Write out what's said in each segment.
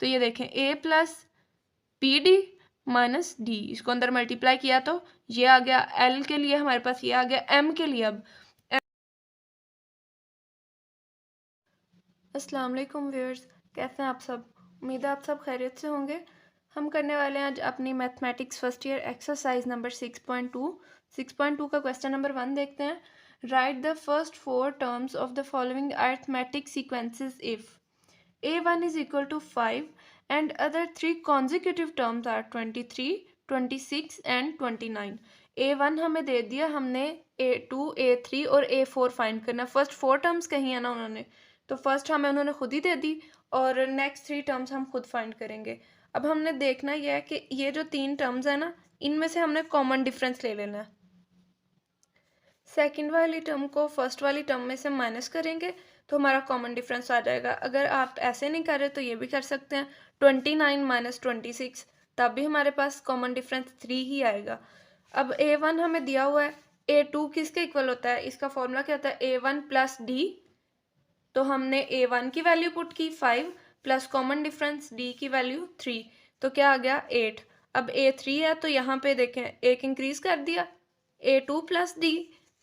तो ये देखें a plus P D minus D, इसको अंदर मल्टीप्लाई किया तो ये आ गया l के लिए, हमारे पास ये आ गया m के लिए। अब अस्सलाम वालेकुम व्यूअर्स, कैसे हैं आप सब? उम्मीद है आप सब खैरियत से होंगे। हम करने वाले हैं आज अपनी mathematics first year exercise number 6.2 का क्वेश्चन नंबर 1 देखते हैं। Right the first 4 terms of the following arithmetic sequences if a1 is equal to 5 and other 3 consecutive terms are 23, 26 and 29। a1 हमें दे दिया, हमने a2, a3 और a4 फाइंड करना। First 4 terms कही है ना उन्होंने, तो फर्स्ट हमें उन्होंने खुद ही दे दी और नेक्स्ट 3 टर्म्स हम खुद फाइंड करेंगे। अब हमने देखना यह है कि ये जो 3 टर्म्स है ना, इनमें से हमने कॉमन डिफरेंस ले लेना है। सेकेंड वाली टर्म को फर्स्ट वाली टर्म में से माइनस करेंगे तो हमारा कॉमन डिफरेंस आ जाएगा। अगर आप ऐसे नहीं कर रहे तो ये भी कर सकते हैं, 29 माइनस 26, तब भी हमारे पास कॉमन डिफरेंस 3 ही आएगा। अब a1 हमें दिया हुआ है, a2 किसके इक्वल होता है, इसका फॉर्मूला क्या होता है, a1 प्लस डी। तो हमने a1 की वैल्यू पुट की 5 प्लस कॉमन डिफरेंस d की वैल्यू 3, तो क्या आ गया 8। अब a3 है तो यहाँ पे देखें एक इंक्रीज कर दिया, a2 प्लस डी,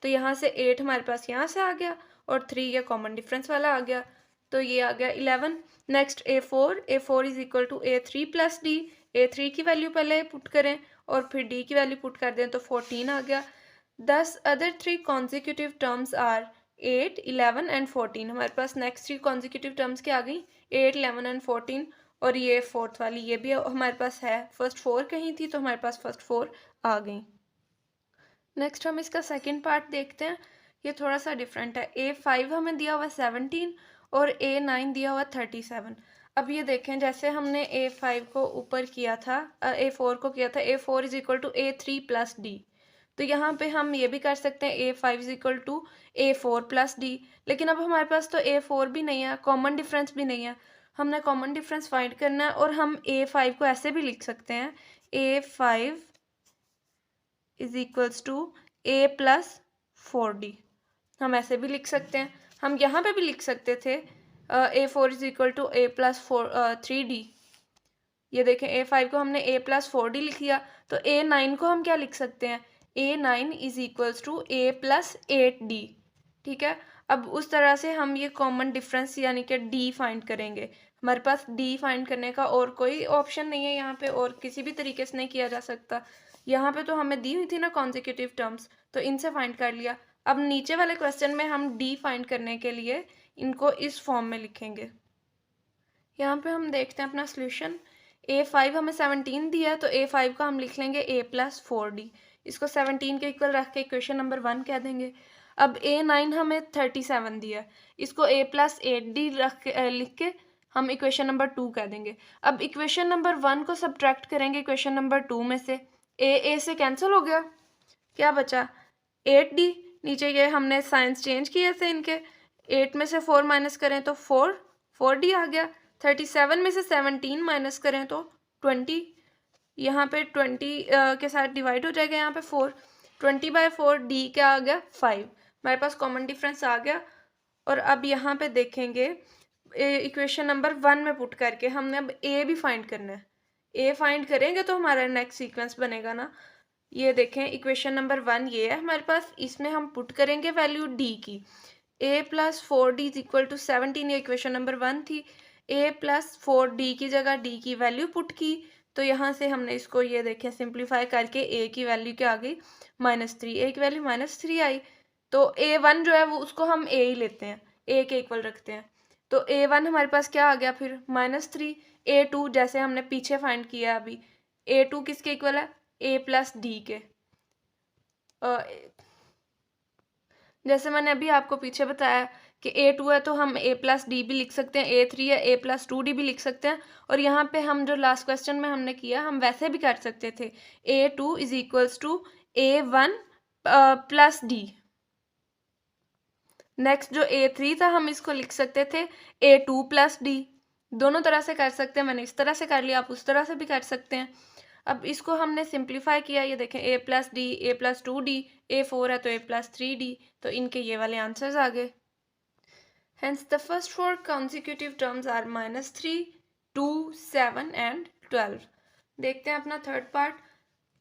तो यहाँ से 8 हमारे पास यहाँ से आ गया और 3 ये कॉमन डिफरेंस वाला आ गया, तो ये आ गया 11। Next a4 is equal to a3 plus d, a3 की वैल्यू पहले पुट करें और फिर d की वैल्यू पुट कर दें तो 14 आ गया। 10 other 3 consecutive terms are 8, 11 and 14। हमारे पास नेक्स्ट 3 कॉन्जिक्यूटिव टर्म्स क्या आ गई, 8, 11 एंड 14, और ये फोर्थ वाली ये भी हमारे पास है। फर्स्ट 4 कहीं थी तो हमारे पास फर्स्ट 4 आ गई। नेक्स्ट हम इसका सेकंड पार्ट देखते हैं, ये थोड़ा सा डिफरेंट है। a5 हमें दिया हुआ 17 और a9 दिया हुआ 37। अब ये देखें, जैसे हमने a5 को ऊपर किया था, a4 को किया था, a4 is equal to a3 plus d, तो यहाँ पे हम ये भी कर सकते हैं a5 is equal to a4 plus d. लेकिन अब हमारे पास तो a4 भी नहीं है, कॉमन डिफरेंस भी नहीं है, हमने कॉमन डिफरेंस फाइंड करना है। और हम a5 को ऐसे भी लिख सकते हैं, a5 is equals to a plus 4d, हम ऐसे भी लिख सकते हैं। हम यहाँ पे भी लिख सकते थे a4 is equal to a plus 3d। ये देखें a5 को हमने a प्लस 4d लिख लिया, तो a9 को हम क्या लिख सकते हैं, a9 is equals to a plus 8d। ठीक है, अब उस तरह से हम ये कॉमन डिफरेंस यानी कि d फाइंड करेंगे। हमारे पास d फाइंड करने का और कोई ऑप्शन नहीं है यहाँ पे, और किसी भी तरीके से नहीं किया जा सकता। यहाँ पे तो हमें दी हुई थी ना कॉन्जिक्यूटिव टर्म्स, तो इनसे फाइंड कर लिया। अब नीचे वाले क्वेश्चन में हम d फाइंड करने के लिए इनको इस फॉर्म में लिखेंगे। यहाँ पे हम देखते हैं अपना सोल्यूशन। a5 हमें 17 दिया है तो a5 का हम लिख लेंगे a प्लस 4d, इसको 17 के इक्वल रख के इक्वेशन नंबर 1 कह देंगे। अब a9 हमें 37 दिया है, इसको a प्लस 8d लिख के हम इक्वेशन नंबर 2 कह देंगे। अब इक्वेशन नंबर 1 को सब्ट्रैक्ट करेंगे इक्वेशन नंबर 2 में से, a से कैंसिल हो गया, क्या बचा 8d। नीचे ये हमने साइंस चेंज किए थे इनके, 8 में से 4 माइनस करें तो 4d आ गया। 37 में से 17 माइनस करें तो 20, यहाँ पे 20 के साथ डिवाइड हो जाएगा, यहाँ पे 4, 20/4 d क्या आ गया 5। हमारे पास कॉमन डिफरेंस आ गया। और अब यहाँ पे देखेंगे इक्वेशन नंबर 1 में पुट करके हमने अब a भी फाइंड करना है। a फाइंड करेंगे तो हमारा नेक्स्ट सीक्वेंस बनेगा ना। ये देखें इक्वेशन नंबर 1 ये है हमारे पास, इसमें हम पुट करेंगे वैल्यू d की, a plus 4d is equal to 17, ये इक्वेशन नंबर 1 थी। a प्लस 4d की जगह d की वैल्यू पुट की, तो यहाँ से हमने इसको ये देखें सिंप्लीफाई करके a की वैल्यू क्या आ गई -3, a की वैल्यू -3 आई। तो a1 जो है वो उसको हम a ही लेते हैं, a के इक्वल रखते हैं, तो a1 हमारे पास क्या आ गया फिर -3। a2 जैसे हमने पीछे फाइंड किया अभी, a2 किसके इक्वल है a प्लस डी के। जैसे मैंने अभी आपको पीछे बताया कि a2 है तो हम a प्लस डी भी लिख सकते हैं, a3 है a प्लस 2d भी लिख सकते हैं। और यहाँ पे हम जो लास्ट क्वेश्चन में हमने किया हम वैसे भी कर सकते थे, a2 is equals to a1 plus d. Next जो a3 था हम इसको लिख सकते थे a2 प्लस डी, दोनों तरह से कर सकते हैं। मैंने इस तरह से कर लिया, आप उस तरह से भी कर सकते हैं। अब इसको हमने सिंप्लीफाई किया, ये देखें a plus D, a plus 2d, a4 है तो a प्लस 3d, तो इनके ये वाले आंसर्स आ गए। Hence the first 4 consecutive terms are -3, 2, 7 and 12। देखते हैं अपना third part.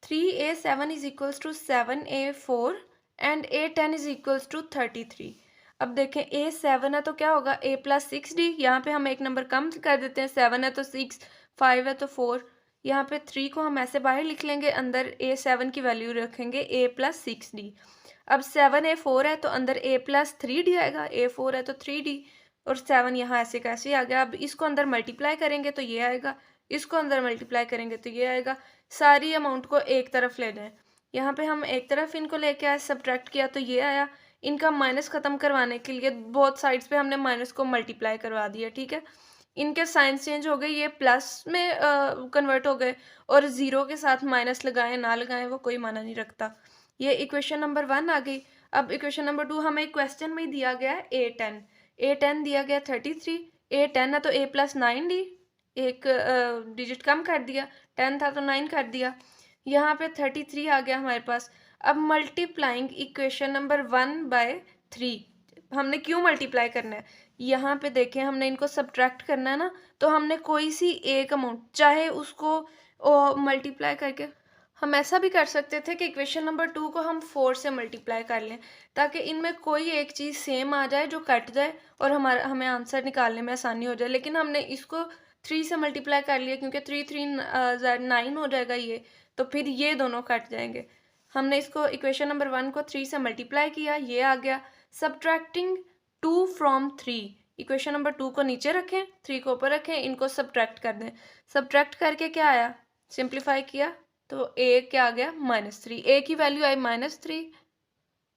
3a7 is equals to 7a4 and a10 is equals to 33। अब देखें a7 है तो क्या होगा a प्लस 6d, यहाँ पे हम एक नंबर कम कर देते हैं, 7 है तो 6, 5 है तो 4, यहाँ पे 3 को हम ऐसे बाहर लिख लेंगे, अंदर a7 की वैल्यू रखेंगे a प्लस 6d। अब 7a4 है तो अंदर a प्लस 3d आएगा, a4 है तो 3d, और 7 यहाँ ऐसे कैसे आ गया। अब इसको अंदर मल्टीप्लाई करेंगे तो ये आएगा, इसको अंदर मल्टीप्लाई करेंगे तो ये आएगा। सारी अमाउंट को एक तरफ लेना है, यहाँ पे हम एक तरफ इनको लेके आए, सब्ट्रैक्ट किया तो ये आया। इनका माइनस ख़त्म करवाने के लिए बोथ साइड्स पे हमने माइनस को मल्टीप्लाई करवा दिया, ठीक है। इनके साइंस चेंज हो गए, ये प्लस में कन्वर्ट हो गए, और ज़ीरो के साथ माइनस लगाएं ना लगाएं वो कोई माना नहीं रखता। ये इक्वेशन नंबर 1 आ गई। अब इक्वेशन नंबर 2 हमें क्वेश्चन में दिया गया है a10 दिया गया 33, a10 है तो a प्लस 9d, एक डिजिट कम कर दिया, 10 था तो 9 कर दिया, यहाँ पे 33 आ गया हमारे पास। अब मल्टीप्लाइंग इक्वेशन नंबर 1 बाय 3, हमने क्यों मल्टीप्लाई करना है, यहाँ पे देखें हमने इनको सब्ट्रैक्ट करना है ना, तो हमने कोई सी एक अमाउंट चाहे उसको मल्टीप्लाई करके, हम ऐसा भी कर सकते थे कि इक्वेशन नंबर 2 को हम 4 से मल्टीप्लाई कर लें, ताकि इनमें कोई एक चीज़ सेम आ जाए जो कट जाए और हमें आंसर निकालने में आसानी हो जाए। लेकिन हमने इसको 3 से मल्टीप्लाई कर लिया, क्योंकि 9 हो जाएगा ये, तो फिर ये दोनों कट जाएंगे। हमने इसको इक्वेशन नंबर 1 को 3 से मल्टीप्लाई किया, ये आ गया। सब्ट्रैक्टिंग 2 फ्रॉम 3, इक्वेशन नंबर 2 को नीचे रखें, 3 को ऊपर रखें, इनको सब्ट्रैक्ट कर दें। सब्ट्रैक्ट करके क्या आया, सिंप्लीफाई किया तो a क्या आ गया -3, a की वैल्यू आई -3।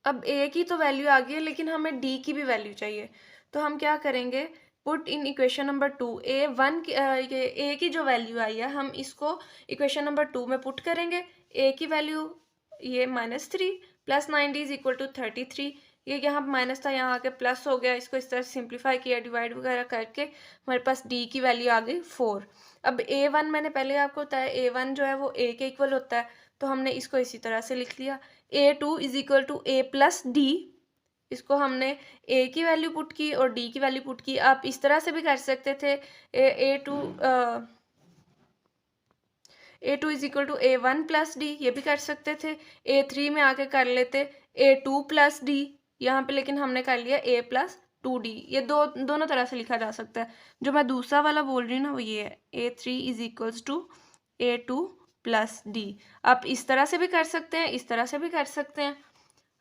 अब a की तो वैल्यू आ गई है, लेकिन हमें d की भी वैल्यू चाहिए, तो हम क्या करेंगे, put in equation number 2 a की जो वैल्यू आई है हम इसको इक्वेशन नंबर 2 में पुट करेंगे। a की वैल्यू ये -3 plus 9d is equal to 33, ये यहाँ माइनस था यहाँ आके प्लस हो गया, इसको इस तरह सिंप्लीफाई किया, डिवाइड वगैरह करके हमारे पास d की वैल्यू आ गई 4। अब a1 मैंने पहले आपको बताया, a1 जो है वो a के इक्वल होता है, तो हमने इसको इसी तरह से लिख लिया। a2 is equal to a plus d, इसको हमने a की वैल्यू पुट की और d की वैल्यू पुट की। आप इस तरह से भी कर सकते थे, a2 is equal to a1 plus d, ये भी कर सकते थे। a3 में आके कर लेते a2 प्लस डी यहाँ पे, लेकिन हमने कर लिया a प्लस 2d। ये दोनों तरह से लिखा जा सकता है। जो मैं दूसरा वाला बोल रही हूँ ना वो ये है, a3 is equals to a2 plus d. आप इस तरह से भी कर सकते हैं, इस तरह से भी कर सकते हैं।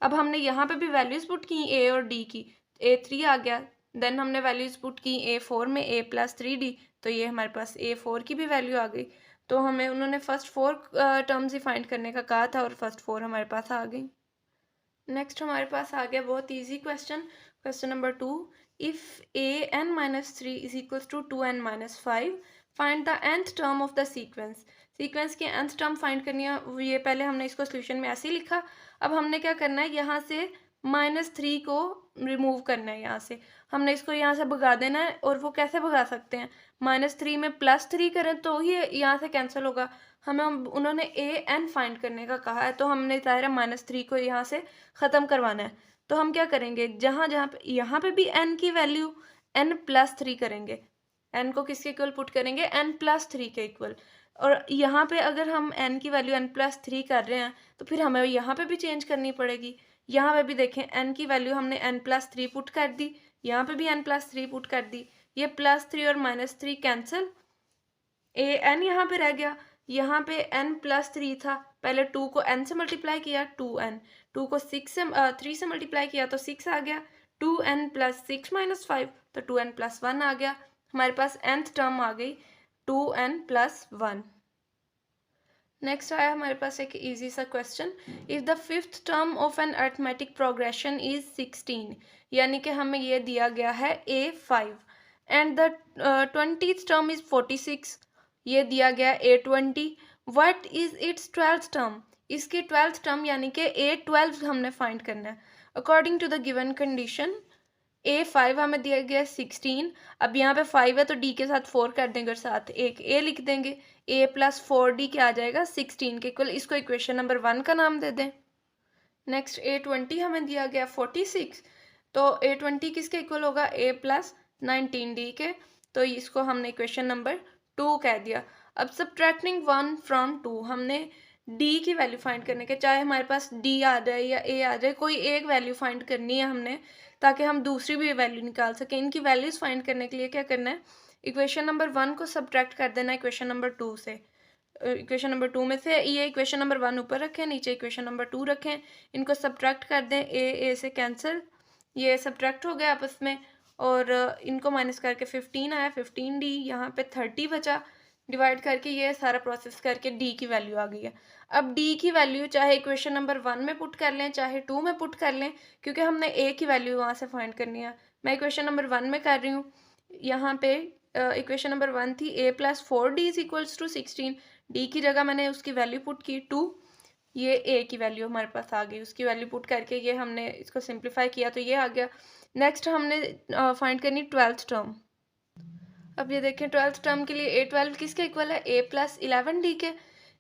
अब हमने यहाँ पे भी वैल्यूज पुट की a और d की, a3 आ गया, देन हमने वैल्यूज पुट की a4 में a प्लस 3d, तो ये हमारे पास a4 की भी वैल्यू आ गई। तो हमें उन्होंने फर्स्ट 4 टर्म्स ही फाइंड करने का कहा था और फर्स्ट 4 हमारे पास आ गई। नेक्स्ट हमारे पास आ गया बहुत easy question, question number 2। If an-3 is equals to 2n-5, find the nth term of the sequence. Sequence की nth टर्म फाइंड करनी है, ये पहले हमने इसको सोल्यूशन में ऐसे ही लिखा। अब हमने क्या करना है, यहाँ से -3 को रिमूव करना है, यहाँ से हमने इसको यहाँ से भगा देना है। और वो कैसे भगा सकते हैं, -3 में +3 करें तो ये यहाँ से कैंसिल होगा। हमें उन्होंने an फाइंड करने का कहा है, तो हमने दायरा -3 को यहाँ से ख़त्म करवाना है। तो हम क्या करेंगे, जहाँ जहाँ पे यहाँ पे भी n की वैल्यू n+3 करेंगे, n को किसके इक्वल पुट करेंगे, n+3 के इक्वल। और यहाँ पे अगर हम n की वैल्यू n+3 कर रहे हैं तो फिर हमें यहाँ पे भी चेंज करनी पड़ेगी। यहाँ पे भी देखें n की वैल्यू हमने n+3 पुट कर दी, यहाँ पे भी n+3 पुट कर दी, ये +3 और -3 कैंसिल, an यहाँ पे रह गया। यहाँ पे n+3 था, पहले 2 को n से मल्टीप्लाई किया 2n, 2 को 3 से मल्टीप्लाई किया तो 6 आ गया, 2n + 6 - 5 तो 2n + 1 आ गया। हमारे पास nth टर्म आ गई 2n + 1। नेक्स्ट आया हमारे पास एक इजी सा question, if the 5th term of an arithmetic progression is 16, यानी कि हमें ये दिया गया है a5 and the 20th term is 46, ये दिया गया a20, what is it's 12th term, इसकी 12th टर्म यानी कि a12 हमने फाइंड करना है। According to the given condition a5 हमें दिया गया 16, अब यहाँ पे 5 है तो d के साथ 4 कर देंगे और साथ एक a लिख देंगे, a + 4d क्या आ जाएगा 16 के इक्वल, इसको इक्वेशन नंबर 1 का नाम दे दें। नेक्स्ट a20 हमें दिया गया 46, तो a20 किसके इक्वल होगा, a + 19d के, तो इसको हमने इक्वेशन नंबर 2 कह दिया। अब सब्ट्रैक्टिंग 1 फ्रॉम 2 हमने डी की वैल्यू फाइंड करने के, चाहे हमारे पास डी आ जाए या ए आ जाए, कोई एक वैल्यू फाइंड करनी है हमने, ताकि हम दूसरी भी वैल्यू निकाल सकें। इनकी वैल्यूज़ फाइंड करने के लिए क्या करना है, इक्वेशन नंबर 1 को सब्ट्रैक्ट कर देना है इक्वेशन नंबर 2 से। इक्वेशन नंबर 2 में से ये इक्वेशन नंबर 1 ऊपर रखें, नीचे इक्वेशन नंबर 2 रखें, इनको सब्ट्रैक्ट कर दें, ए से कैंसिल, ये सब्ट्रैक्ट हो गया आपस में, और इनको माइनस करके 15 आया, 15D, यहाँ पे 30 बचा, डिवाइड करके ये सारा प्रोसेस करके डी की वैल्यू आ गई है। अब डी की वैल्यू चाहे इक्वेशन नंबर 1 में पुट कर लें चाहे 2 में पुट कर लें, क्योंकि हमने ए की वैल्यू वहाँ से फाइंड करनी है। मैं इक्वेशन नंबर 1 में कर रही हूँ। यहाँ पे इक्वेशन नंबर 1 थी a + 4d is equals to 16, d की जगह मैंने उसकी वैल्यू पुट की 2, ये ए की वैल्यू हमारे पास आ गई, उसकी वैल्यू पुट करके ये हमने इसको सिंप्लीफाई किया तो ये आ गया। नेक्स्ट हमने फाइंड करनी 12th टर्म। अब ये देखें 12th टर्म के लिए a12 किसके इक्वल है, a + 11d के।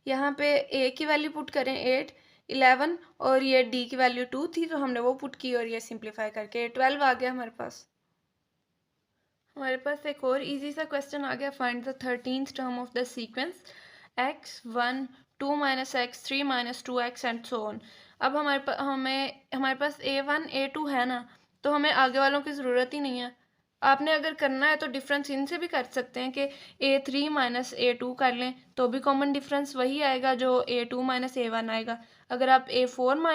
यहाँ पे a की वैल्यू पुट करें 8, 11 और ये d की वैल्यू 2 थी तो हमने वो पुट की और ये सिंप्लीफाई करके a12 आ गया हमारे पास। हमारे पास एक और इजी सा क्वेश्चन आ गया, find the 13th term of the sequence x 1 2 - x 3 - 2x and so on. अब हमारे पास a1 a2 है ना, तो हमें आगे वालों की ज़रूरत ही नहीं है। आपने अगर करना है तो डिफरेंस इनसे भी कर सकते हैं कि a3 - a2 कर लें तो भी कॉमन डिफरेंस वही आएगा जो a2 - a1 आएगा। अगर आप a4 -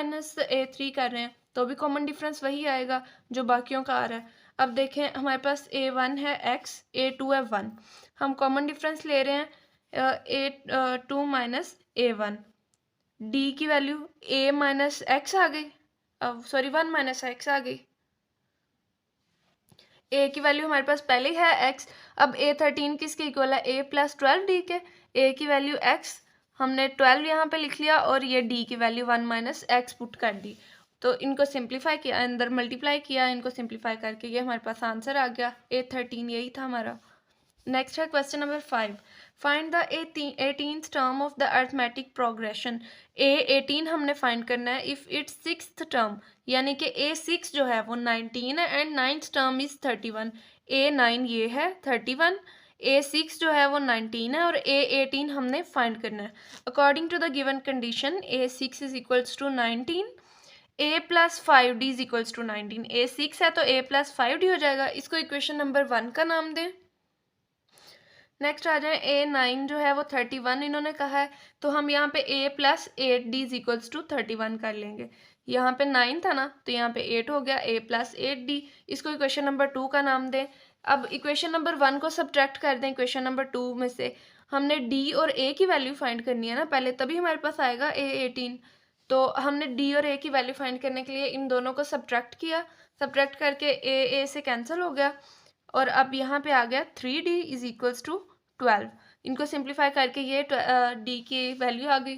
a3 कर रहे हैं तो भी कॉमन डिफरेंस वही आएगा जो बाकियों का आ रहा है। अब देखें हमारे पास a1 है x, a2 है 1, हम कॉमन डिफरेंस ले रहे हैं a2 - a1, d की वैल्यू a - x आ गई, सॉरी 1 - x आ गई, a की वैल्यू हमारे पास पहले ही है x। अब a13 किसके इक्वल है, a + 12d के, a की वैल्यू x, हमने 12 यहाँ पे लिख लिया और ये d की वैल्यू 1 - x पुट कर दी, तो इनको सिंप्लीफाई किया, अंदर मल्टीप्लाई किया, इनको सिंप्लीफाई करके ये हमारे पास आंसर आ गया, a13 यही था हमारा। नेक्स्ट है question number 5, find the 18th term of the arithmetic progression. a18 हमने फाइंड करना है इफ़ इट्स 6th टर्म, यानी कि a6 जो है वो 19 है and 9th term is 31, a9 ये है 31, a6 जो है वो 19 है और a18 हमने फाइंड करना है। According to the given condition a6 is equals to 19, a + 5d is equals to 19, a6 है तो a + 5d हो जाएगा, इसको इक्वेशन नंबर 1 का नाम दें। नेक्स्ट आ जाए a9 जो है वो 31 इन्होंने कहा है, तो हम यहाँ पे a + 8d is equals to 31 कर लेंगे। यहाँ पे 9 था ना तो यहाँ पे 8 हो गया, a + 8d, इसको इक्वेशन नंबर 2 का नाम दें। अब इक्वेशन नंबर 1 को सब्ट्रैक्ट कर दें इक्वेशन नंबर 2 में से, हमने d और a की वैल्यू फाइंड करनी है ना पहले, तभी हमारे पास आएगा a18, तो हमने d और a की वैल्यू फाइंड करने के लिए इन दोनों को सब्ट्रैक्ट किया, सब्ट्रैक्ट करके a से कैंसिल हो गया और अब यहाँ पे आ गया 3d इज इक्वल्स टू 12, इनको सिंप्लीफाई करके ये d की वैल्यू आ गई।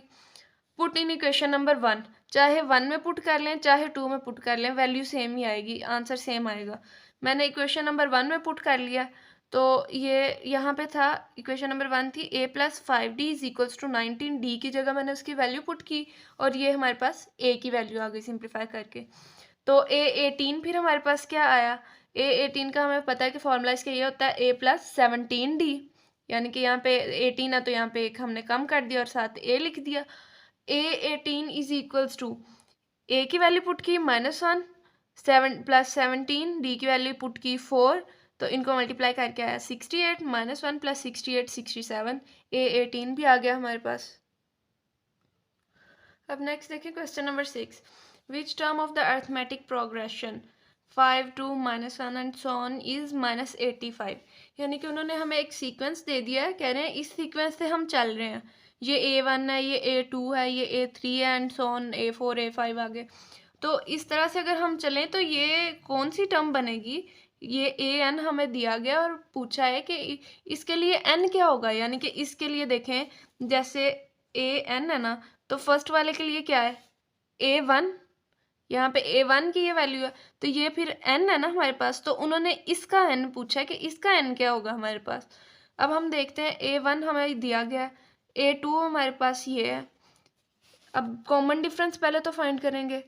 पुट इन इक्वेशन नंबर 1, चाहे 1 में पुट कर लें चाहे 2 में पुट कर लें वैल्यू सेम ही आएगी, आंसर सेम आएगा। मैंने इक्वेशन नंबर 1 में पुट कर लिया तो ये यहाँ पे था, इक्वेशन नंबर 1 थी a + 5d is equals to 19, d की जगह मैंने उसकी वैल्यू पुट की और ये हमारे पास a की वैल्यू आ गई सिंप्लीफाई करके। तो a18 फिर हमारे पास क्या आया, a18 का हमें पता है कि फॉर्मूला इसका ये होता है a + 17d, यानी कि यहाँ पे 18 है तो यहाँ पे एक हमने कम कर दिया और साथ a लिख दिया। a18 is equals to a की वैल्यू पुट की -1, 7 + 17, d की वैल्यू पुट की 4, तो इनको मल्टीप्लाई करके आया 68, -1 + 68 67, a18 भी आ गया हमारे पास। अब नेक्स्ट देखिए question number 6, which term of the arithmetic progression 5 2 -1 and so on is -85, यानी कि उन्होंने हमें एक सीक्वेंस दे दिया है, कह रहे हैं इस सीक्वेंस से हम चल रहे हैं, ये a1 है, ये a2 है, ये a3 है and so on a4 a5 आगे। तो इस तरह से अगर हम चलें तो ये कौन सी टर्म बनेगी, ये an हमें दिया गया और पूछा है कि इसके लिए n क्या होगा, यानी कि इसके लिए देखें जैसे an है ना, तो फर्स्ट वाले के लिए क्या है a1, यहाँ पे a1 की ये वैल्यू है तो ये फिर n है ना हमारे पास, तो उन्होंने इसका n पूछा है कि इसका n क्या होगा हमारे पास। अब हम देखते हैं a1 हमें दिया गया, a2 हमारे पास ये है। अब कॉमन डिफरेंस पहले तो फाइंड करेंगे,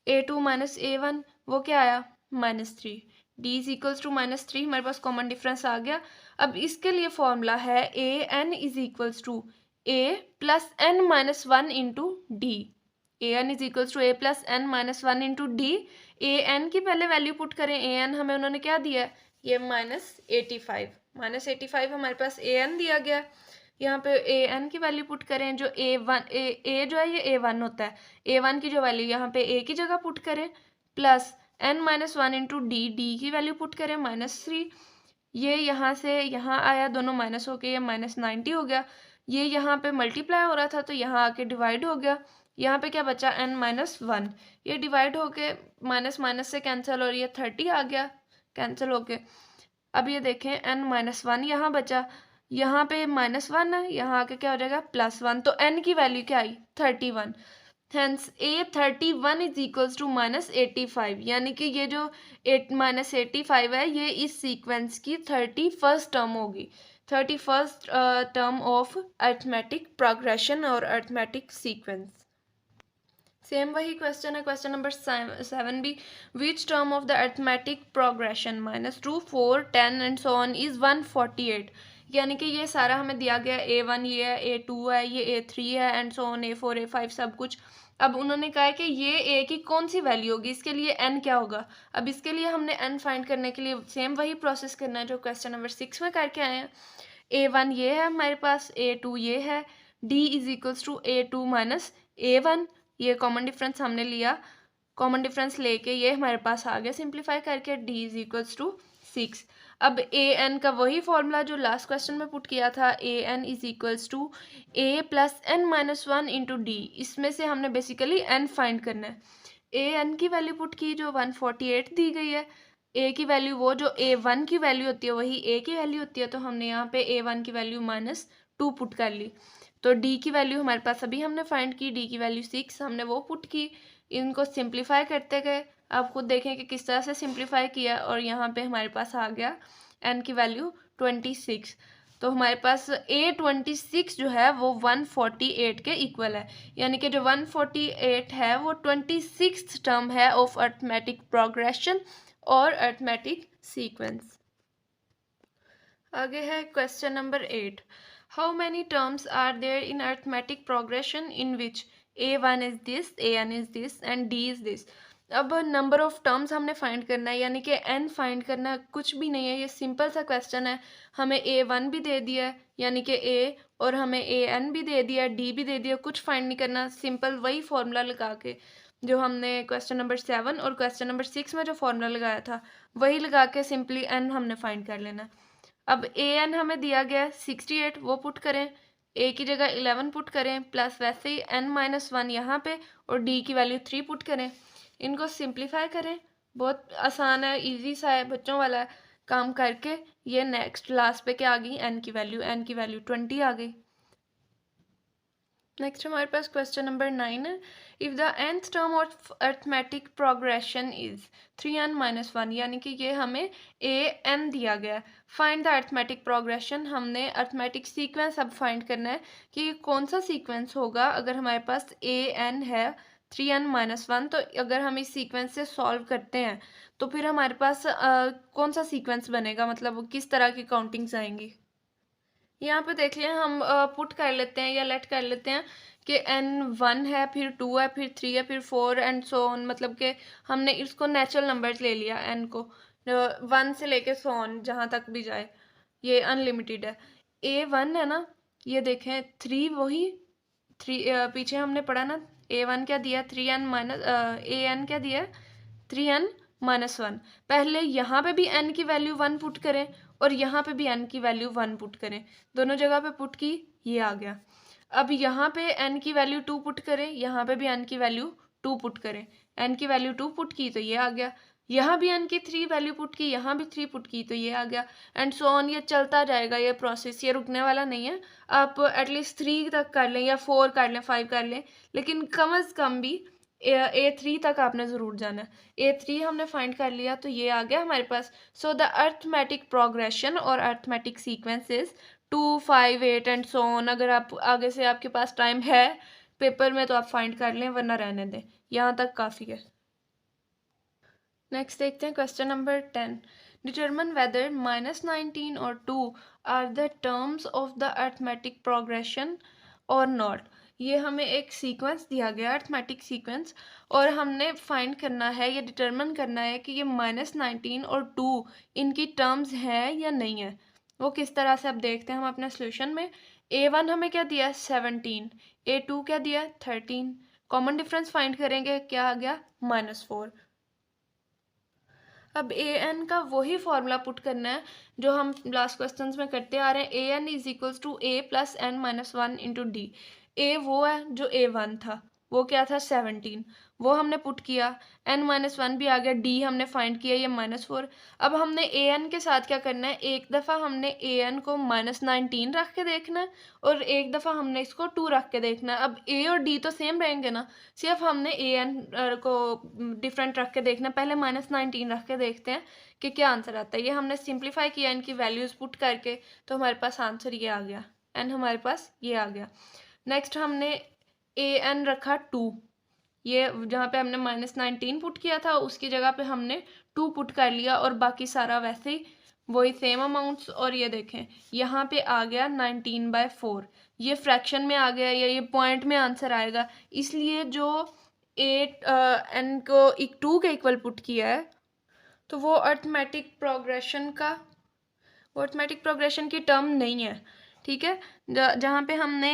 a2 - a1 वो क्या आया -3, d इज इक्वल्स टू -3, हमारे पास कॉमन डिफरेंस आ गया। अब इसके लिए फॉर्मूला है A N is equals to A plus N minus one into D. A N is equals to A plus N minus one into D. A N की पहले value put करें, A N हमें उन्होंने क्या दिया है, ये -85 हमारे पास ए एन दिया गया। यहाँ पे ए एन की वैल्यू पुट करें, जो ए जो है ये ए वन होता है, ए वन की जो वैल्यू यहाँ पे ए की जगह पुट करें, plus N minus one into d, d की वैल्यू पुट करें -3। ये यहाँ से यहाँ आया, दोनों माइनस होके ये -90 हो गया। ये यहाँ पे मल्टीप्लाई हो रहा था तो यहाँ आके डिवाइड हो गया। यहाँ पे क्या बचा, n-1, ये डिवाइड होके माइनस माइनस से कैंसिल और ये 30 आ गया कैंसिल होके। अब ये देखें n-1 यहाँ बचा, यहाँ पे -1 है, यहाँ आके क्या हो जाएगा +1, तो n की वैल्यू क्या आई 31। Hence A31 is equals to -85, यानी कि ये जो -85 है ये इस सीक्वेंस की 31st टर्म होगी, 31st term of arithmetic progression और अरिथमेटिक सीक्वेंस। सेम वही क्वेश्चन है, क्वेश्चन नंबर 7 भी, which term of the arithmetic progression -2, 4, 10 and so on is 148। यानी कि ये सारा हमें दिया गया, A1 ये है, A2 है, ये A3 है and so on, A4 A5 सब कुछ। अब उन्होंने कहा है कि ये A की कौन सी वैल्यू होगी, इसके लिए n क्या होगा। अब इसके लिए हमने n फाइंड करने के लिए सेम वही प्रोसेस करना है जो क्वेश्चन नंबर 6 में करके आए हैं। A1 ये है हमारे पास, A2 ये है, D is equals to A2 minus A1, ये कॉमन डिफरेंस हमने लिया, कॉमन डिफरेंस लेके ये हमारे पास आ गया सिंप्लीफाई करके, D इज इक्वल्स टू 6। अब ए एन का वही फॉर्मूला जो लास्ट क्वेश्चन में पुट किया था, A N is equals to A plus N minus one into D, इसमें से हमने बेसिकली एन फाइंड करना है। ए एन की वैल्यू पुट की जो 148 दी गई है, ए की वैल्यू वो जो ए वन की वैल्यू होती है वही ए की वैल्यू होती है, तो हमने यहाँ पे ए वन की वैल्यू -2 पुट कर ली। तो डी की वैल्यू हमारे पास अभी हमने फाइंड की, डी की वैल्यू 6 हमने वो पुट की। इनको सिंप्लीफाई करते गए, आप खुद देखें कि किस तरह से सिंप्लीफाई किया, और यहाँ पे हमारे पास आ गया n की वैल्यू 26। तो हमारे पास A26 जो है वो 148 के इक्वल है, यानी कि जो 148 है वो 26th टर्म है ऑफ अरिथमेटिक प्रोग्रेशन और अरिथमेटिक सीक्वेंस। आगे है question number 8, how many terms are there in arithmetic progression in which A1 is this, AN is this and D is this. अब नंबर ऑफ टर्म्स हमने find करना है, यानी कि n find करना है, कुछ भी नहीं है, ये सिंपल सा क्वेश्चन है। हमें A1 भी दे दिया है यानी कि A, और हमें AN भी दे दिया, D भी दे दिया, कुछ फाइंड नहीं करना, सिंपल वही फॉर्मूला लगा के जो हमने क्वेश्चन नंबर 7 और क्वेश्चन नंबर 6 में जो फॉर्मूला लगाया था वही लगा के सिंपली n हमने फाइंड कर लेना। अब AN हमें दिया गया 68, वो पुट करें, A की जगह 11 पुट करें, प्लस वैसे ही n-1 यहाँ पे, और D की वैल्यू 3 पुट करें। इनको सिंप्लीफाई करें, बहुत आसान है, इजी सा है, बच्चों वाला है काम करके। ये नेक्स्ट लास्ट पे क्या आ गई, n की वैल्यू 20 आ गई। नेक्स्ट हमारे पास क्वेश्चन नंबर 9 है, if the nth term of arithmetic progression is 3n-1, यानी कि ये हमें an दिया गया है। फाइंड द अरिथमेटिक प्रोग्रेशन, हमने अरिथमेटिक सीक्वेंस अब फाइंड करना है कि कौन सा सीक्वेंस होगा अगर हमारे पास an है 3n-1। तो अगर हम इस सीक्वेंस से सॉल्व करते हैं तो फिर हमारे पास कौन सा सीक्वेंस बनेगा, मतलब किस तरह की काउंटिंग्स आएंगी। यहाँ पे देख लें, हम पुट कर लेते हैं या लेट कर लेते हैं कि n1 है, फिर 2 है, फिर 3 है, फिर 4 एंड सो ऑन, मतलब कि हमने इसको नेचुरल नंबर्स ले लिया, n को 1 से लेके सो ऑन जहाँ तक भी जाए, ये अनलिमिटेड है। A1 है ना, ये देखें 3, वही 3 पीछे हमने पढ़ा ना, A1 क्या दिया, AN क्या दिया 3n-1। पहले यहाँ पे भी n की वैल्यू 1 पुट करें और यहाँ पे भी n की वैल्यू 1 पुट करें, दोनों जगह पे पुट की, ये आ गया। अब यहाँ पे n की वैल्यू 2 पुट करें, यहाँ पे भी n की वैल्यू 2 पुट करें, n की वैल्यू 2 पुट की तो ये आ गया। यहाँ भी n की 3 वैल्यू पुट की, यहाँ भी 3 पुट की तो ये आ गया, एंड सो ऑन, ये चलता जाएगा ये प्रोसेस, ये रुकने वाला नहीं है। आप एटलीस्ट 3 तक कर लें या 4 कर लें, 5 कर लें, लेकिन कम अज़ कम भी A3 तक आपने ज़रूर जाना है। A3 हमने फाइंड कर लिया तो ये आ गया हमारे पास। सो द अरिथमेटिक प्रोग्रेशन और arithmetic sequences 2, 5, 8 and so on. अगर आप आगे से आपके पास टाइम है पेपर में तो आप फाइंड कर लें, वरना रहने दें, यहाँ तक काफ़ी है। नेक्स्ट देखते हैं क्वेश्चन नंबर 10, डिटरमिन वेदर -19 और 2 are the terms of the arithmetic progression और नॉट। ये हमें एक सीक्वेंस दिया गया अर्थमेटिक सीक्वेंस, और हमने फाइंड करना है, ये डिटरमिन करना है कि ये -19 और 2 इनकी टर्म्स हैं या नहीं है। वो किस तरह से अब देखते हैं हम अपने सोल्यूशन में। A1 हमें क्या दिया है 17, A2 क्या दिया है 13। कॉमन डिफरेंस फाइंड करेंगे, क्या आ गया -4। अब an का वही फॉर्मूला पुट करना है जो हम लास्ट क्वेश्चंस में करते आ रहे हैं। an is equals to a plus n minus 1 into D. a वो है जो a1 था, वो क्या था 17, वो हमने पुट किया, n माइनस 1 भी आ गया, d हमने फाइंड किया ये -4। अब हमने an के साथ क्या करना है, एक दफ़ा हमने an को -19 रख के देखना है और एक दफ़ा हमने इसको 2 रख के देखना है। अब a और d तो सेम रहेंगे ना, सिर्फ हमने an को डिफरेंट रख के देखना है। पहले -19 रख के देखते हैं कि क्या आंसर आता है। ये हमने सिंप्लीफाई किया इनकी वैल्यूज़ पुट करके, तो हमारे पास आंसर ये आ गया, n हमारे पास ये आ गया। नेक्स्ट हमने an रखा 2, ये जहाँ पे हमने -19 पुट किया था उसकी जगह पे हमने 2 पुट कर लिया, और बाकी सारा वैसे ही वही सेम अमाउंट्स। और ये देखें यहाँ पे आ गया 19/4, ये फ्रैक्शन में आ गया या ये पॉइंट में आंसर आएगा, इसलिए जो 8n को 2 के इक्वल पुट किया है तो वो अर्थमेटिक प्रोग्रेशन की टर्म नहीं है। ठीक है, जहाँ पे हमने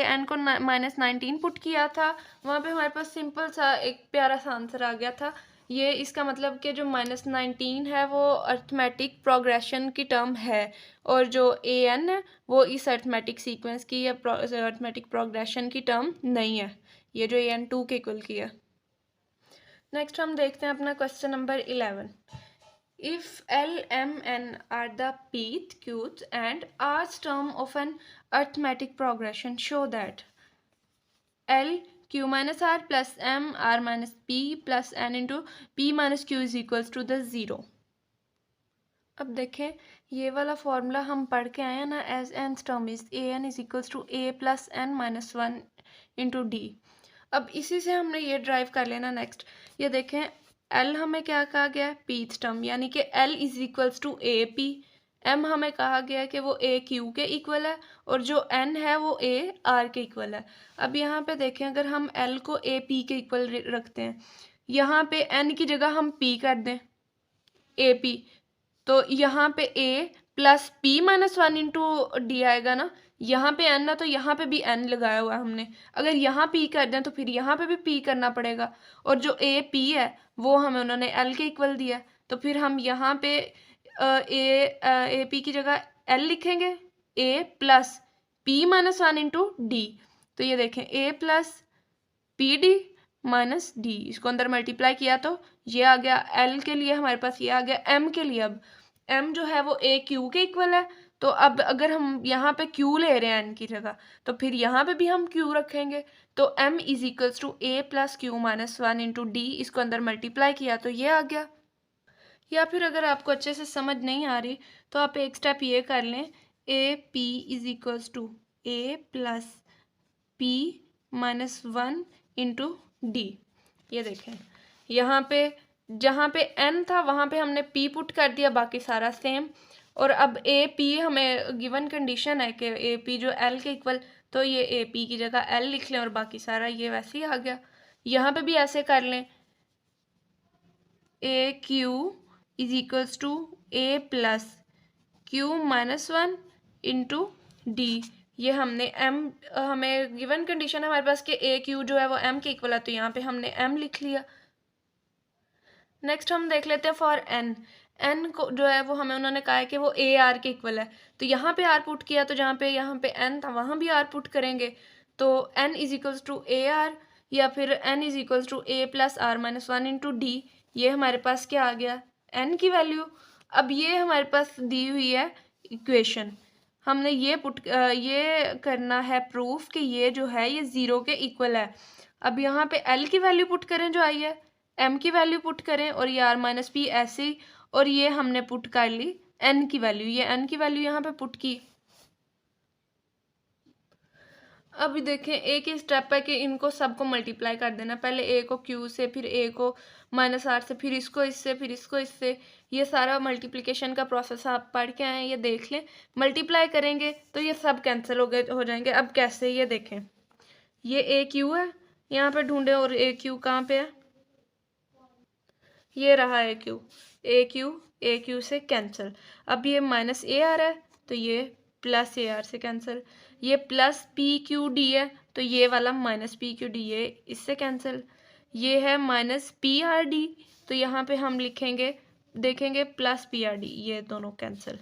an को -19 पुट किया था वहाँ पे हमारे पास सिंपल सा एक प्यारा सा आंसर आ गया था। ये इसका मतलब कि जो -19 है वो अर्थमेटिक प्रोग्रेशन की टर्म है, और जो an है वो इस अर्थमेटिक सीक्वेंस की या अर्थमेटिक प्रोग्रेशन की टर्म नहीं है, ये जो an 2 के इक्वल की है। नेक्स्ट हम देखते हैं अपना question number 11। If L, M, N are the pth, qth and rth term of an arithmetic progression, show that L q minus r plus m r minus p plus n into p minus q is equals to the 0। अब देखें ये वाला formula हम पढ़ के आए हैं ना, as N term is A N is equals to a plus n minus 1 into D. अब इसी से हमने ये ड्राइव कर लेना। नेक्स्ट ये देखें L हमें क्या कहा गया है पीथ टर्म, यानी कि L is equals to A P. M हमें कहा गया है कि वो ए क्यू के इक्वल है, और जो N है वो ए आर के इक्वल है। अब यहाँ पे देखें अगर हम L को ए पी के इक्वल रखते हैं, यहाँ पे N की जगह हम P कर दें ए पी, तो यहाँ पे a plus P minus 1 into D आएगा ना। यहाँ पे n ना, तो यहाँ पे भी n लगाया हुआ है हमने। अगर यहाँ p कर दें तो फिर यहाँ पे भी p करना पड़ेगा, और जो a p है वो हमें उन्होंने l के इक्वल दिया, तो फिर हम यहाँ पे a p की जगह l लिखेंगे, a plus P minus 1 into D. तो ये देखें a plus P D minus D, इसको अंदर मल्टीप्लाई किया तो ये आ गया। L के लिए हमारे पास ये आ गया। M के लिए अब m जो है वो a क्यू के इक्वल है, तो अब अगर हम यहाँ पे q ले रहे हैं n की जगह, तो फिर यहाँ पे भी हम q रखेंगे, तो m is equals to a plus Q minus 1 into D, इसको अंदर मल्टीप्लाई किया तो ये आ गया। या फिर अगर आपको अच्छे से समझ नहीं आ रही तो आप एक स्टेप ये कर लें, a p is equals to a plus p minus 1 into D. ये देखें यहाँ पे जहाँ पे n था वहाँ पे हमने p पुट कर दिया, बाकी सारा सेम। और अब a p हमें गिवन कंडीशन है कि a p जो l के इक्वल, तो ये a p की जगह l लिख लें और बाकी सारा ये वैसे ही आ गया। यहाँ पे भी ऐसे कर लें, a q is equals to a plus q minus 1 into D. ये हमने हमें गिवन कंडीशन है हमारे पास कि ए क्यू जो है वो m के इक्वल है, तो यहाँ पे हमने m लिख लिया। नेक्स्ट हम देख लेते हैं फॉर n को जो है वो हमें उन्होंने कहा है कि वो a r के इक्वल है, तो यहाँ पे r पुट किया, तो जहाँ पे यहाँ पे n था वहाँ भी r पुट करेंगे, तो n is equals to A R, या फिर n is equals to a plus R minus 1 into D. ये हमारे पास क्या आ गया n की वैल्यू। अब ये हमारे पास दी हुई है इक्वेशन, हमने ये करना है प्रूफ कि ये जो है ये 0 के इक्वल है। अब यहाँ पे L की वैल्यू पुट करें जो आई है, M की वैल्यू पुट करें, और ये R माइनस पी ऐसे ही, और ये हमने पुट कर ली N की वैल्यू, ये N की वैल्यू यहाँ पे पुट की। अभी देखें एक ही स्टेप है कि इनको सबको मल्टीप्लाई कर देना, पहले ए को क्यू से, फिर ए को -r से, फिर इसको इससे, फिर इसको इससे। ये सारा मल्टीप्लिकेशन का प्रोसेस आप पढ़ के आए, ये देख लें। मल्टीप्लाई करेंगे तो ये सब कैंसिल हो जाएंगे। अब कैसे, ये देखें, ये ए क्यू है, यहाँ पे ढूंढे, और ए क्यू कहाँ पे है, ये रहा ए क्यू। ए क्यू से कैंसिल। अब ये -a आ रहा है तो ये +ar से कैंसिल। ये +pqd है तो ये वाला -pqd, ये इससे कैंसिल। ये है -prd तो यहाँ पे हम लिखेंगे, देखेंगे +prd, ये दोनों कैंसिल।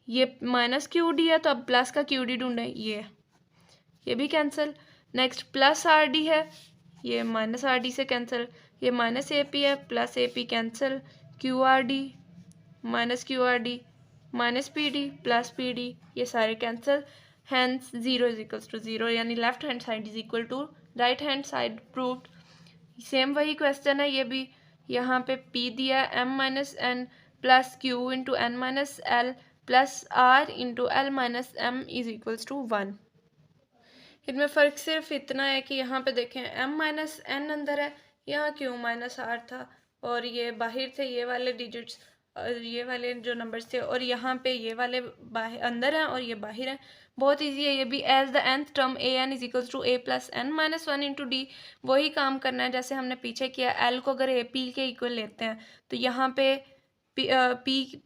ये -qd है तो अब प्लस का qd ढूंढें, ये भी कैंसिल। नेक्स्ट +rd है, ये -rd से कैंसिल। ये -ap है, +ap cancel. qrd, -qrd, -pd, +pd, ये सारे कैंसिल। हैंस 0 = 0, यानी left hand side is equal to right hand side proved. Same वही क्वेश्चन है ये भी। यहाँ पे p दिया m-n plus q into n-l plus r into l-m is equals to 1। इनमें फ़र्क सिर्फ इतना है कि यहाँ पे देखें m-n अंदर है, यहाँ q-r था, और ये बाहर थे ये वाले डिजिट्स, और ये वाले जो नंबर्स थे, और यहाँ पे ये वाले बाहर अंदर हैं और ये बाहर हैं। बहुत इजी है ये भी। As the nth term an is equals to a plus n minus 1 into D, वही काम करना है जैसे हमने पीछे किया। l को अगर p के इक्वल लेते हैं तो यहाँ पे p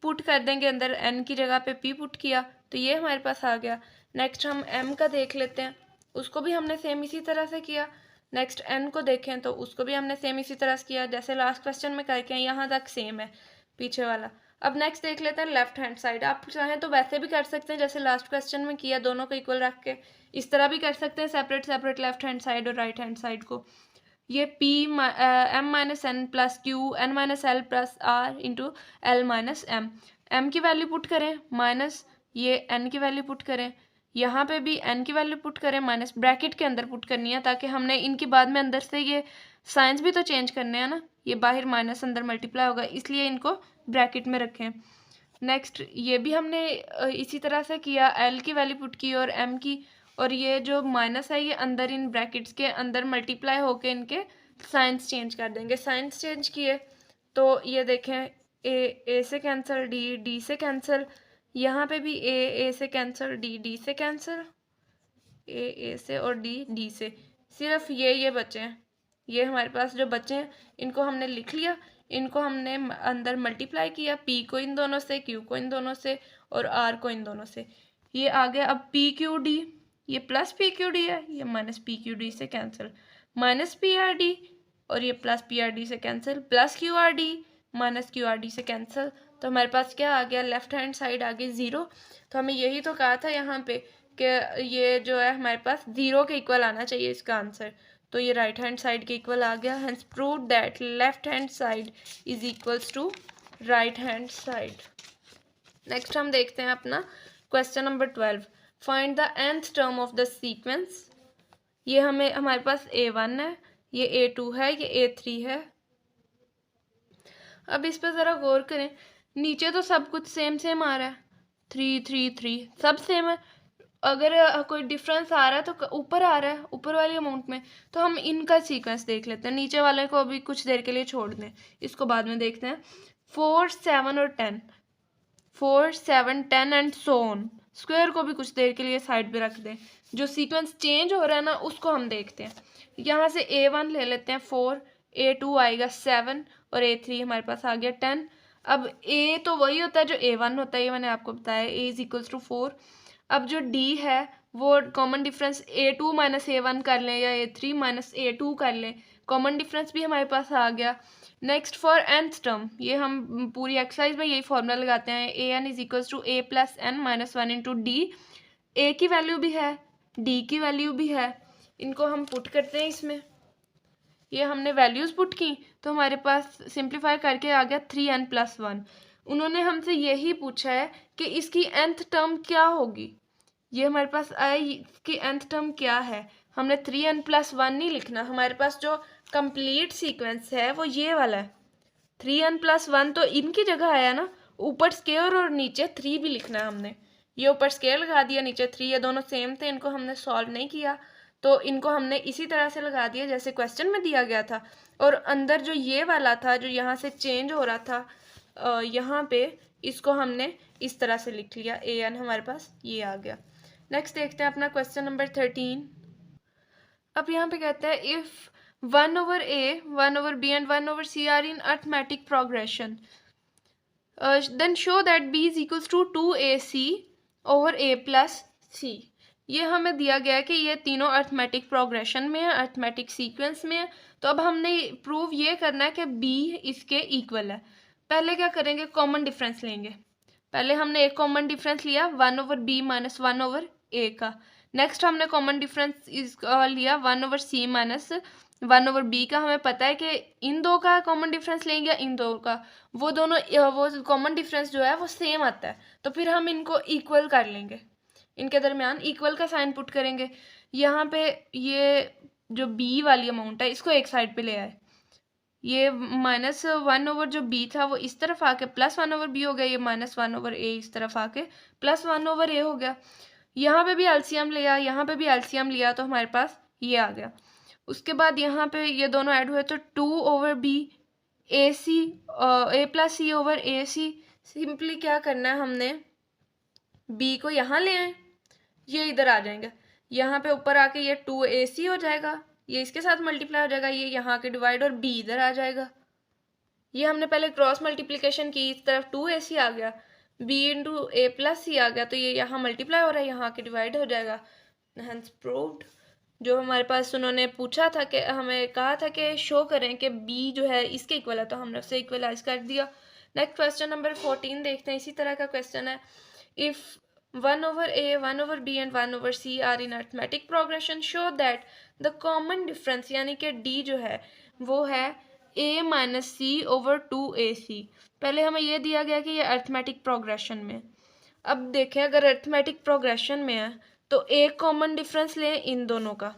पुट कर देंगे अंदर, n की जगह पे p पुट किया तो ये हमारे पास आ गया। नेक्स्ट हम m का देख लेते हैं, उसको भी हमने सेम इसी तरह से किया। नेक्स्ट n को देखें तो उसको भी हमने सेम इसी तरह से किया जैसे लास्ट क्वेश्चन में करके, यहाँ तक सेम है पीछे वाला। अब नेक्स्ट देख लेते हैं लेफ्ट हैंड साइड। आप चाहें तो वैसे भी कर सकते हैं जैसे लास्ट क्वेश्चन में किया, दोनों को इक्वल रख के। इस तरह भी कर सकते हैं separate separate left hand side और राइट हैंड साइड को। ये m-n plus q n-l plus r into l-m, m की वैल्यू पुट करें, माइनस ये n की वैल्यू पुट करें, यहाँ पे भी n की वैल्यू पुट करें, माइनस ब्रैकेट के अंदर पुट करनी है ताकि हमने इनके बाद में अंदर से ये साइंस भी तो चेंज करने हैं ना। ये बाहर माइनस अंदर मल्टीप्लाई होगा, इसलिए इनको ब्रैकेट में रखें। नेक्स्ट ये भी हमने इसी तरह से किया, l की वैल्यू पुट की और m की, और ये जो माइनस है ये अंदर इन ब्रैकेट्स के अंदर मल्टीप्लाई होके इनके साइंस चेंज कर देंगे। साइंस चेंज किए तो ये देखें a से कैंसिल, d से कैंसिल, यहाँ पे भी a से कैंसिल, d से कैंसिल, a से और d से। सिर्फ ये बचे हैं, ये हमारे पास जो बचे हैं इनको हमने लिख लिया, इनको हमने अंदर मल्टीप्लाई किया, p को इन दोनों से, q को इन दोनों से और r को इन दोनों से। ये आ गया अब pqd, ये प्लस pqd है, ये माइनस pqd से कैंसिल, माइनस prd और ये प्लस prd से cancel, plus qrd minus qrd से कैंसिल। तो हमारे पास क्या आ गया, लेफ्ट हैंड साइड आ गई 0। तो हमें यही तो कहा था यहाँ पे कि ये जो है हमारे पास 0 के इक्वल आना चाहिए इसका आंसर, तो ये राइट हैंड साइड के इक्वल आ गया। Hence proved that left hand side is equals to right hand side. Next हम देखते हैं अपना question number 12, find the nth term of the sequence. ये हमारे पास a1 है, ये a2 है, ये a3 है। अब इस पर ज़रा गौर करें, नीचे तो सब कुछ सेम सेम आ रहा है, 3 3 3 सब सेम है। अगर कोई डिफरेंस आ रहा है तो ऊपर आ रहा है, ऊपर वाली अमाउंट में, तो हम इनका सीक्वेंस देख लेते हैं। नीचे वाले को अभी कुछ देर के लिए छोड़ दें, इसको बाद में देखते हैं। 4 7 और 10, 4 7 10 एंड सो ऑन। स्क्वायर को भी कुछ देर के लिए साइड पे रख दें, जो सीक्वेंस चेंज हो रहा है ना उसको हम देखते हैं। यहाँ से a1 ले लेते हैं 4, a2 आएगा 7 और a3 हमारे पास आ गया 10। अब a तो वही होता है जो a1 होता है, ये मैंने आपको बताया, a इज इक्वल्स टू 4। अब जो d है वो common difference a2 minus a1 कर लें या a3 माइनस a2 कर लें, कॉमन डिफरेंस भी हमारे पास आ गया। नेक्स्ट फॉर nth टर्म, ये हम पूरी एक्सरसाइज में यही फॉर्मूला लगाते हैं, an is equals to a plus n minus 1 into D. a की वैल्यू भी है, d की वैल्यू भी है, इनको हम पुट करते हैं इसमें। ये हमने वैल्यूज पुट की तो हमारे पास सिंप्लीफाई करके आ गया 3n प्लस 1। उन्होंने हमसे यही पूछा है कि इसकी nth टर्म क्या होगी। ये हमारे पास आए, इसकी nth टर्म क्या है। हमने 3n प्लस 1 नहीं लिखना, हमारे पास जो कंप्लीट सीक्वेंस है वो ये वाला है। 3n प्लस 1 तो इनकी जगह आया ना, ऊपर स्क्वायर और नीचे 3 भी लिखना है हमने। ये ऊपर स्क्वायर लगा दिया, नीचे 3, ये दोनों सेम थे, इनको हमने सॉल्व नहीं किया तो इनको हमने इसी तरह से लगा दिया जैसे क्वेश्चन में दिया गया था, और अंदर जो ये वाला था जो यहाँ से चेंज हो रहा था यहाँ पे, इसको हमने इस तरह से लिख लिया, an हमारे पास ये आ गया। नेक्स्ट देखते हैं अपना क्वेश्चन नंबर 13। अब यहाँ पे कहता है if 1/a, 1/b and 1/c are in arithmetic progression then show that b is equals to 2ac over a plus c। ये हमें दिया गया है कि ये तीनों अर्थमेटिक प्रोग्रेशन में है, अर्थमेटिक सीक्वेंस में है। तो अब हमने प्रूव ये करना है कि b इसके इक्वल है। पहले क्या करेंगे, कॉमन डिफरेंस लेंगे। पहले हमने एक कॉमन डिफरेंस लिया 1/b माइनस 1/a का। नेक्स्ट हमने कॉमन डिफरेंस इसका लिया 1/c माइनस 1/b का। हमें पता है कि इन दो का कॉमन डिफरेंस लेंगे या इन दो का, वो दोनों वो कॉमन डिफरेंस जो है वो सेम आता है, तो फिर हम इनको इक्वल कर लेंगे, इनके दरमियान इक्वल का साइन पुट करेंगे। यहाँ पे ये जो b वाली अमाउंट है इसको एक साइड पे ले आए, ये -1/, जो b था वो इस तरफ आके +1/b हो गया, ये -1/a इस तरफ आके +1/a हो गया। यहाँ पे भी एलसीएम लिया, यहाँ पे भी एलसीएम लिया, तो हमारे पास ये आ गया। उसके बाद यहाँ पे ये दोनों ऐड हुए तो 2/b ac a plus c over A C. Simply क्या करना है, हमने b को यहाँ ले आए, ये इधर आ जाएंगे, यहाँ पे ऊपर आके ये 2ac हो जाएगा, ये इसके साथ मल्टीप्लाई हो जाएगा, ये यहाँ के डिवाइड, और b इधर आ जाएगा। ये हमने पहले क्रॉस मल्टीप्लिकेशन की, इस तरफ 2ac आ गया, b into a plus c आ गया, तो ये यहाँ मल्टीप्लाई हो रहा है, यहाँ के डिवाइड हो जाएगा। Hence proved. जो हमारे पास उन्होंने पूछा था कि हमें कहा था कि शो करें कि b जो है इसके इक्वल है, तो हमने उसे इक्वलाइज कर दिया। नेक्स्ट क्वेश्चन नंबर 14 देखते हैं, इसी तरह का क्वेश्चन है। If 1/a, 1/b and 1/c are in arithmetic progression, show that the common difference यानी कि d जो है वो है a minus c over 2ac। पहले हमें ये दिया गया कि ये अर्थमेटिक प्रोग्रेशन में। अब देखें अगर अर्थमेटिक प्रोग्रेशन में है तो एक कॉमन डिफरेंस लें इन दोनों का,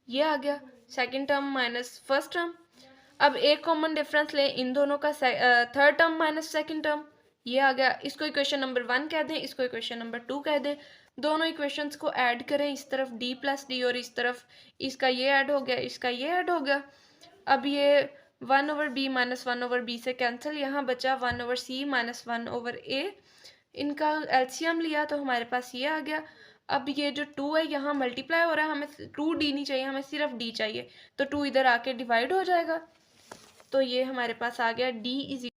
ये आ गया second term minus first term. अब एक कॉमन डिफरेंस लें इन दोनों का, third term minus second term, ये आ गया। इसको इक्वेशन नंबर 1 कह दें, इसको इक्वेशन नंबर 2 कह दें। दोनों इक्वेशंस को ऐड करें, इस तरफ d प्लस डी और इस तरफ इसका ये ऐड हो गया, इसका ये ऐड हो गया। अब ये 1/b माइनस 1/b से कैंसिल, यहाँ बचा 1/c माइनस 1/a। इनका एलसीएम लिया तो हमारे पास ये आ गया। अब ये जो 2 है यहाँ मल्टीप्लाई हो रहा है, हमें 2d नहीं चाहिए, हमें सिर्फ d चाहिए, तो 2 इधर आके डिवाइड हो जाएगा, तो ये हमारे पास आ गया d इज